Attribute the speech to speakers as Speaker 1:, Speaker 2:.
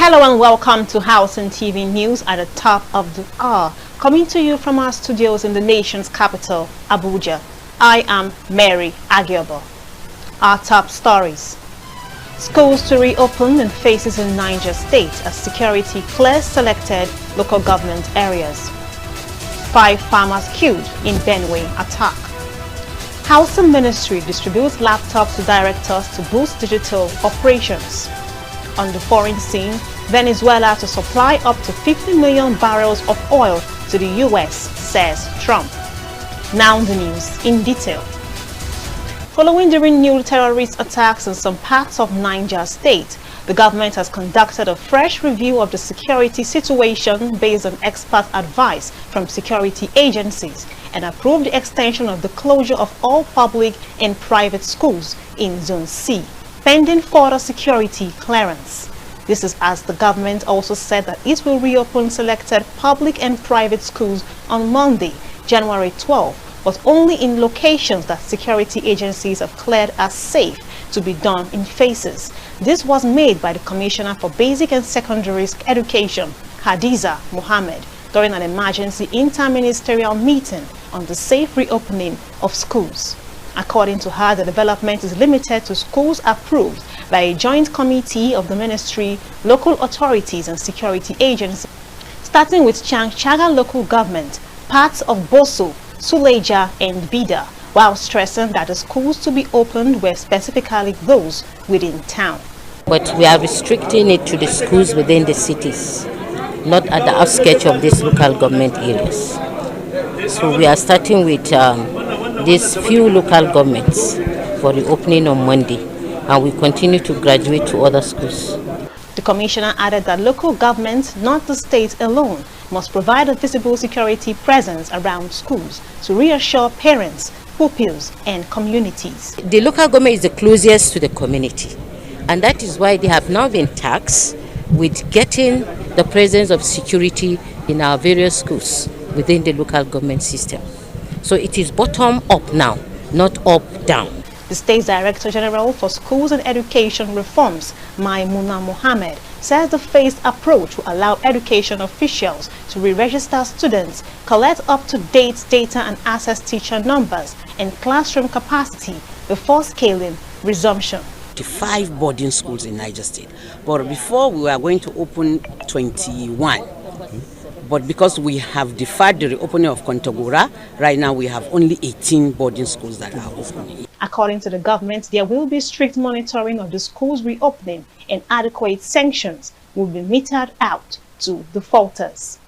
Speaker 1: Hello and welcome to Hausa TV News at the top of the hour. Coming to you from our studios in the nation's capital, Abuja. I am Mary Agiobo. Our top stories. Schools to reopen in phases in Niger State as security clears selected local government areas. 5 farmers killed in Benue attack. Housing Ministry distributes laptops to directors to boost digital operations. On the foreign scene, Venezuela to supply up to 50 million barrels of oil to the US, says Trump. Now the news in detail. Following the renewed terrorist attacks in some parts of Niger State, the government has conducted a fresh review of the security situation based on expert advice from security agencies and approved the extension of the closure of all public and private schools in Zone C, pending further security clearance. This is as the government also said that it will reopen selected public and private schools on Monday, January 12, but only in locations that security agencies have cleared as safe to be done in phases. This was made by the Commissioner for Basic and Secondary Education, Hadiza Mohammed, during an emergency interministerial meeting on the safe reopening of schools. According to her, the development is limited to schools approved by a joint committee of the ministry, local authorities and security agencies, starting with Changchaga local government, parts of Boso, Suleja and Bida, while stressing that the schools to be opened were specifically those within town.
Speaker 2: But we are restricting it to the schools within the cities, not at the outskirts of these local government areas. So we are starting with these few local governments for the opening on Monday, and we continue to graduate to other schools.
Speaker 1: The commissioner added that local governments, not the state alone, must provide a visible security presence around schools to reassure parents, pupils and communities.
Speaker 2: The local government is the closest to the community, and that is why they have now been tasked with getting the presence of security in our various schools within the local government system. So it is bottom up now, not up down.
Speaker 1: The State's Director General for Schools and Education Reforms, Maimuna Mohammed, says the phased approach will allow education officials to re-register students, collect up-to-date data and access teacher numbers and classroom capacity before scaling resumption.
Speaker 3: 5 boarding schools in Niger State, but before we were going to open 21. But because we have deferred the reopening of Kontagora, right now we have only 18 boarding schools that are open.
Speaker 1: According to the government, there will be strict monitoring of the schools reopening and adequate sanctions will be meted out to defaulters.